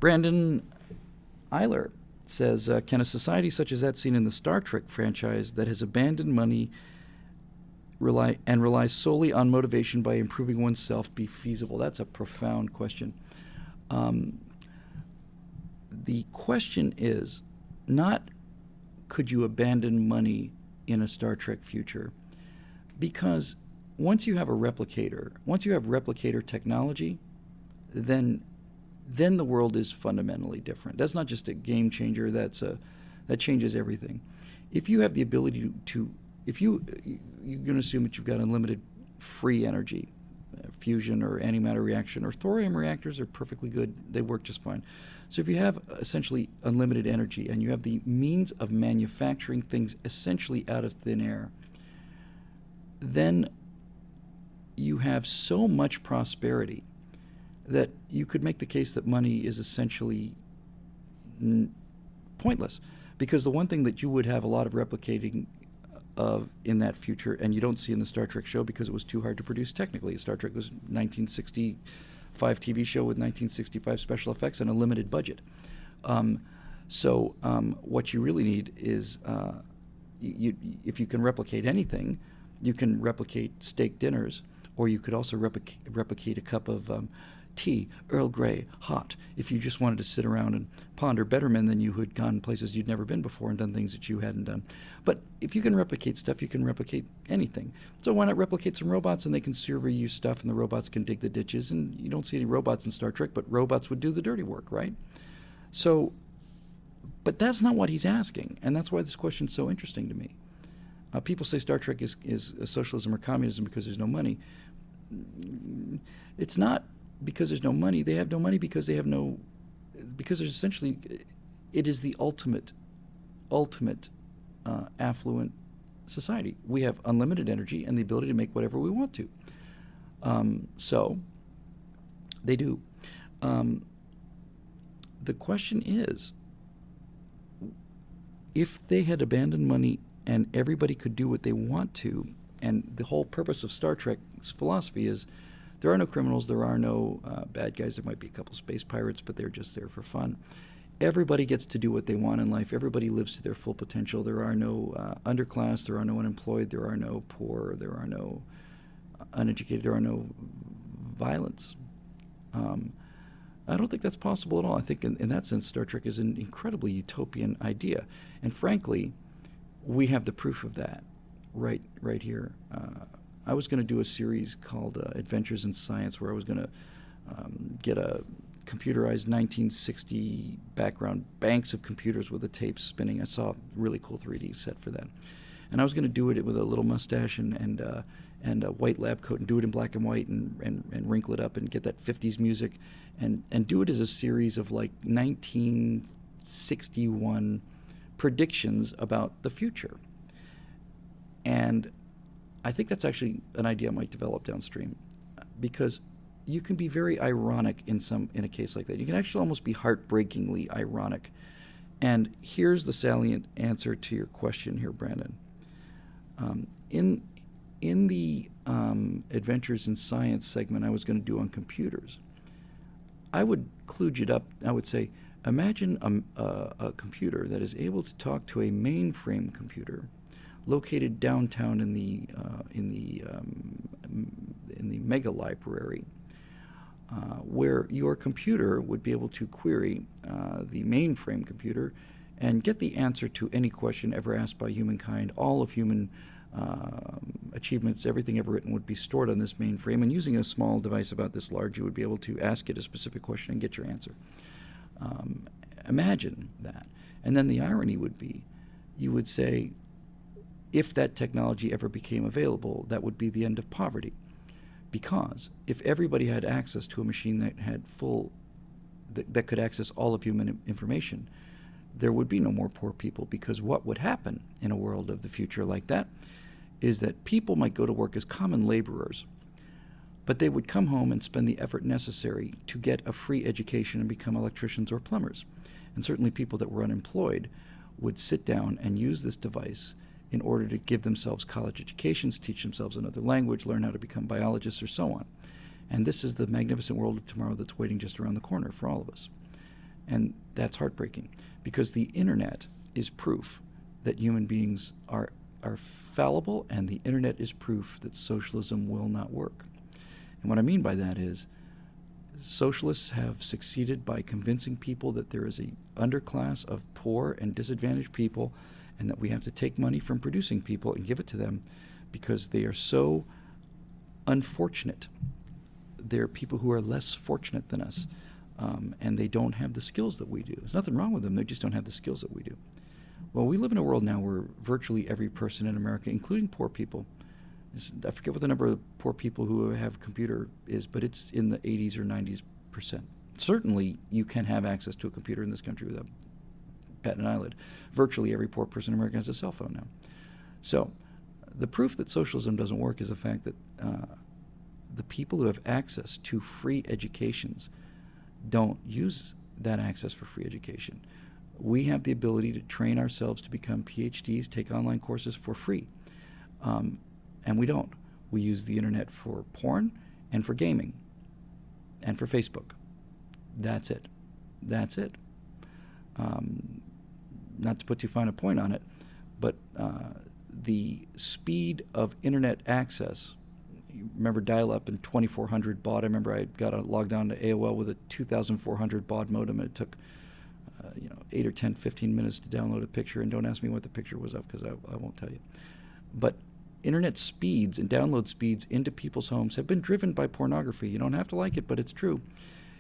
Brandon Eiler says, can a society such as that seen in the Star Trek franchise that has abandoned money relies solely on motivation by improving oneself be feasible? That's a profound question. The question is not could you abandon money in a Star Trek future, because once you have replicator technology, then the world is fundamentally different. That's not just a game changer. That changes everything. If you have the ability you're going to assume that you've got unlimited free energy, fusion or antimatter reaction or thorium reactors are perfectly good. They work just fine. So if you have essentially unlimited energy and you have the means of manufacturing things essentially out of thin air, then you have so much prosperity that you could make the case that money is essentially pointless, because the one thing that you would have a lot of replicating of in that future, and you don't see in the Star Trek show because it was too hard to produce technically. Star Trek was 1965 TV show with 1965 special effects and a limited budget. What you really need is, if you can replicate anything, you can replicate steak dinners, or you could also replicate a cup of tea, Earl Grey, hot, if you just wanted to sit around and ponder better men than you who had gone places you'd never been before and done things that you hadn't done. But if you can replicate stuff, you can replicate anything. So why not replicate some robots, and they can serve you stuff, and the robots can dig the ditches, and you don't see any robots in Star Trek, but robots would do the dirty work, right? So, but that's not what he's asking, and that's why this question's so interesting to me. People say Star Trek is socialism or communism because there's no money. It's not because there's no money. They have no money because there's essentially, it is the ultimate affluent society. We have unlimited energy and the ability to make whatever we want to. So they do. The question is, if they had abandoned money and everybody could do what they want to, and the whole purpose of Star Trek's philosophy is there are no criminals, there are no bad guys. There might be a couple space pirates, but they're just there for fun. Everybody gets to do what they want in life. Everybody lives to their full potential. There are no underclass, there are no unemployed, there are no poor, there are no uneducated, there are no violence. I don't think that's possible at all. I think in that sense, Star Trek is an incredibly utopian idea. And frankly, we have the proof of that right here. I was going to do a series called Adventures in Science, where I was going to get a computerized 1960 background, banks of computers with the tapes spinning. I saw a really cool 3D set for that. And I was going to do it with a little mustache and a white lab coat, and do it in black and white, and wrinkle it up and get that 50s music, and do it as a series of like 1961 predictions about the future. And I think that's actually an idea I might develop downstream, because you can be very ironic in a case like that. You can actually almost be heartbreakingly ironic. And here's the salient answer to your question here, Brandon. In the Adventures in Science segment I was going to do on computers, I would kludge it up. I would say, imagine a computer that is able to talk to a mainframe computer located downtown in the mega library, where your computer would be able to query the mainframe computer and get the answer to any question ever asked by humankind. All of human achievements, everything ever written, would be stored on this mainframe, and using a small device about this large, you would be able to ask it a specific question and get your answer. Imagine that. And then the irony would be, you would say, if that technology ever became available, that would be the end of poverty. Because if everybody had access to a machine that had that could access all of human information, there would be no more poor people. Because what would happen in a world of the future like that is that people might go to work as common laborers, but they would come home and spend the effort necessary to get a free education and become electricians or plumbers. And certainly people that were unemployed would sit down and use this device in order to give themselves college educations, teach themselves another language, learn how to become biologists, or so on. And this is the magnificent world of tomorrow that's waiting just around the corner for all of us. And that's heartbreaking, because the internet is proof that human beings are fallible, and the internet is proof that socialism will not work. And what I mean by that is, socialists have succeeded by convincing people that there is an underclass of poor and disadvantaged people, and that we have to take money from producing people and give it to them because they are so unfortunate. They're people who are less fortunate than us, and they don't have the skills that we do. There's nothing wrong with them, they just don't have the skills that we do. Well, we live in a world now where virtually every person in America, including poor people, I forget what the number of poor people who have a computer is, but it's in the 80s or 90%. Certainly, you can have access to a computer in this country without batting an eyelid. Virtually every poor person in America has a cell phone now. So, the proof that socialism doesn't work is the fact that the people who have access to free educations don't use that access for free education. We have the ability to train ourselves to become PhDs, take online courses for free. And we don't. We use the internet for porn and for gaming and for Facebook. That's it. That's it. Not to put too fine a point on it, but the speed of internet access, you remember dial-up in 2400 baud. I remember I got logged on to AOL with a 2400 baud modem, and it took 8 or 10, 15 minutes to download a picture, and don't ask me what the picture was of, because I won't tell you. But internet speeds and download speeds into people's homes have been driven by pornography. You don't have to like it, but it's true.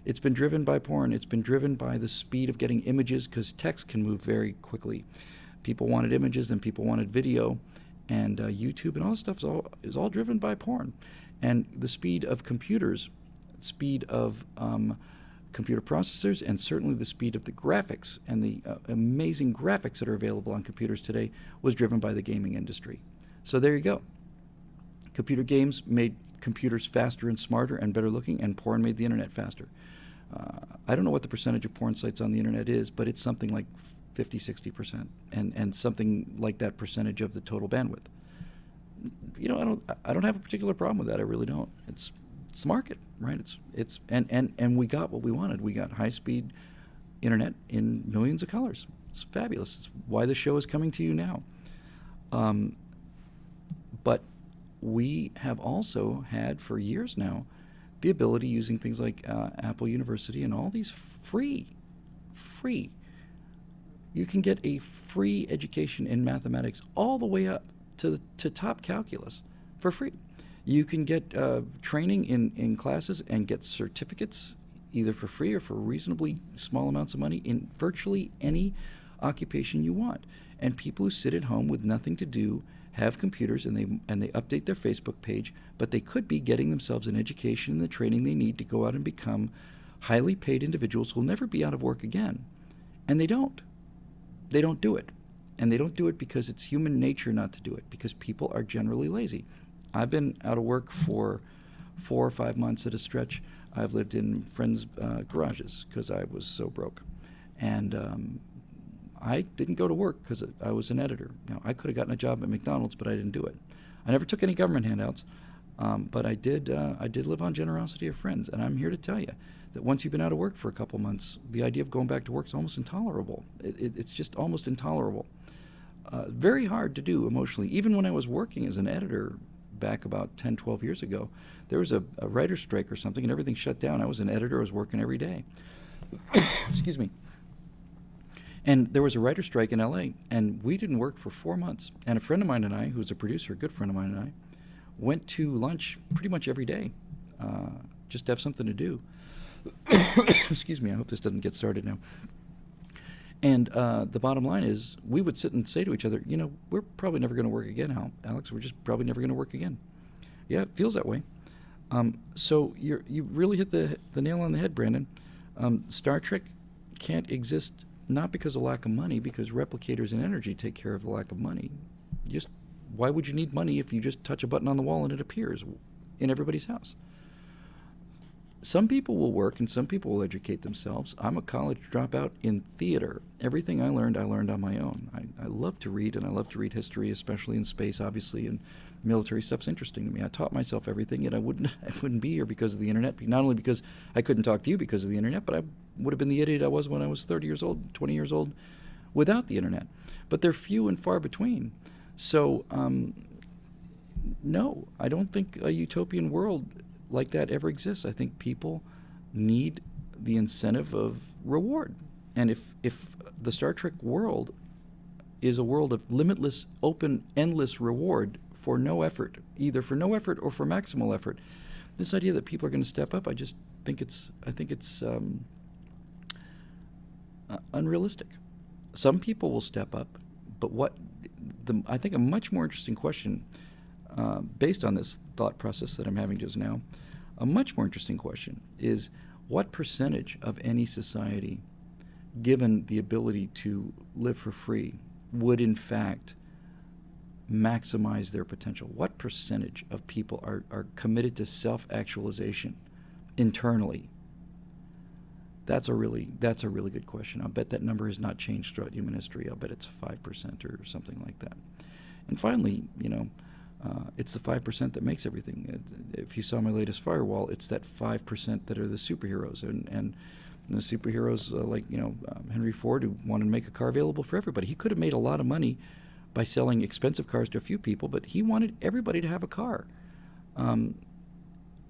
It's been driven by porn. It's been driven by the speed of getting images, because text can move very quickly. People wanted images, then people wanted video, and YouTube and all this stuff is all driven by porn. And the speed of computers, speed of computer processors, and certainly the speed of the graphics and the amazing graphics that are available on computers today was driven by the gaming industry. So there you go. Computer games made computers faster and smarter and better looking, and porn made the internet faster. I don't know what the percentage of porn sites on the internet is, but it's something like 50, 60%, and something like that percentage of the total bandwidth. I don't have a particular problem with that. I really don't. It's the market, right? And we got what we wanted. We got high-speed internet in millions of colors. It's fabulous. It's why the show is coming to you now. But we have also had for years now the ability, using things like Apple University and all these free. You can get a free education in mathematics all the way up to top calculus for free. You can get training in classes and get certificates either for free or for reasonably small amounts of money in virtually any occupation you want. And people who sit at home with nothing to do have computers, and they update their Facebook page, but they could be getting themselves an education and the training they need to go out and become highly paid individuals who will never be out of work again. And they don't. They don't do it. And they don't do it because it's human nature not to do it, because people are generally lazy. I've been out of work for 4 or 5 months at a stretch. I've lived in friends' garages because I was so broke. And I didn't go to work because I was an editor. Now, I could have gotten a job at McDonald's, but I didn't do it. I never took any government handouts, but I did live on generosity of friends. And I'm here to tell you that once you've been out of work for a couple months, the idea of going back to work is almost intolerable. It's just almost intolerable. Very hard to do emotionally. Even when I was working as an editor back about 10, 12 years ago, there was a writer's strike or something, and everything shut down. I was an editor. I was working every day. Excuse me. And there was a writer's strike in L.A., and we didn't work for 4 months. And a friend of mine and I, who's a producer, a good friend of mine and I, went to lunch pretty much every day just to have something to do. Excuse me, I hope this doesn't get started now. And the bottom line is, we would sit and say to each other, we're probably never going to work again, Alex. We're just probably never going to work again. Yeah, it feels that way. So you really hit the nail on the head, Brandon. Star Trek can't exist not because of lack of money, because replicators and energy take care of the lack of money. Why would you need money if you just touch a button on the wall and it appears in everybody's house? Some people will work and some people will educate themselves. I'm a college dropout in theater. Everything I learned on my own. I love to read, and I love to read history, especially in space, obviously, and military stuff's interesting to me. I taught myself everything, and I wouldn't be here because of the internet. Not only because I couldn't talk to you because of the internet, but I would have been the idiot I was when I was 30 years old, 20 years old, without the internet. But they're few and far between. So, no, I don't think a utopian world like that ever exists. I think people need the incentive of reward. And if the Star Trek world is a world of limitless, open, endless reward for no effort, either for no effort or for maximal effort, this idea that people are going to step up, I think it's unrealistic. Some people will step up, but I think a much more interesting question, based on this thought process that I'm having just now, a much more interesting question is what percentage of any society, given the ability to live for free, would in fact maximize their potential? What percentage of people are committed to self-actualization internally? That's a really good question. I'll bet that number has not changed throughout human history. I'll bet it's 5% or something like that. And finally, it's the 5% that makes everything. If you saw my latest firewall, it's that 5% that are the superheroes, and the superheroes like Henry Ford, who wanted to make a car available for everybody. He could have made a lot of money by selling expensive cars to a few people, but he wanted everybody to have a car.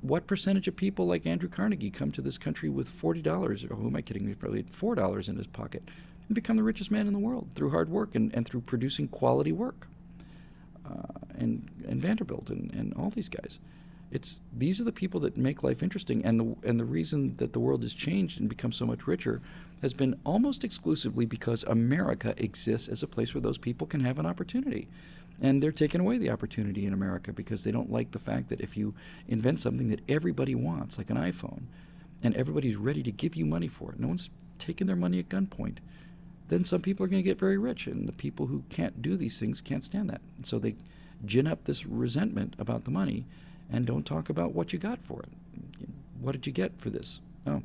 What percentage of people like Andrew Carnegie come to this country with $40, or who am I kidding? He probably had $4 in his pocket, and become the richest man in the world through hard work and through producing quality work? And Vanderbilt and all these guys. These are the people that make life interesting, and the reason that the world has changed and become so much richer has been almost exclusively because America exists as a place where those people can have an opportunity. And they're taking away the opportunity in America because they don't like the fact that if you invent something that everybody wants, like an iPhone, and everybody's ready to give you money for it, no one's taking their money at gunpoint, then some people are going to get very rich, and the people who can't do these things can't stand that. So they gin up this resentment about the money and don't talk about what you got for it. What did you get for this? Oh,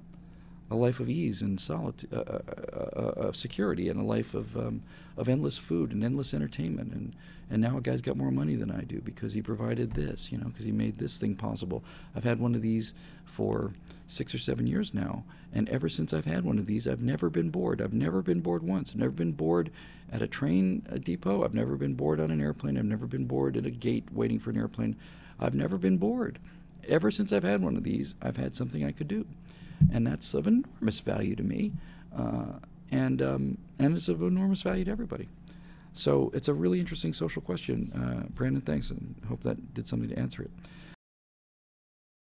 a life of ease and solitude, of security, and a life of endless food and endless entertainment. And now a guy's got more money than I do because he provided this, because he made this thing possible. I've had one of these for 6 or 7 years now, and ever since I've had one of these, I've never been bored. I've never been bored once. I've never been bored at a train depot. I've never been bored on an airplane. I've never been bored at a gate waiting for an airplane. I've never been bored. Ever since I've had one of these, I've had something I could do. And that's of enormous value to me, and it's of enormous value to everybody. So it's a really interesting social question. Brandon, thanks, and hope that did something to answer it.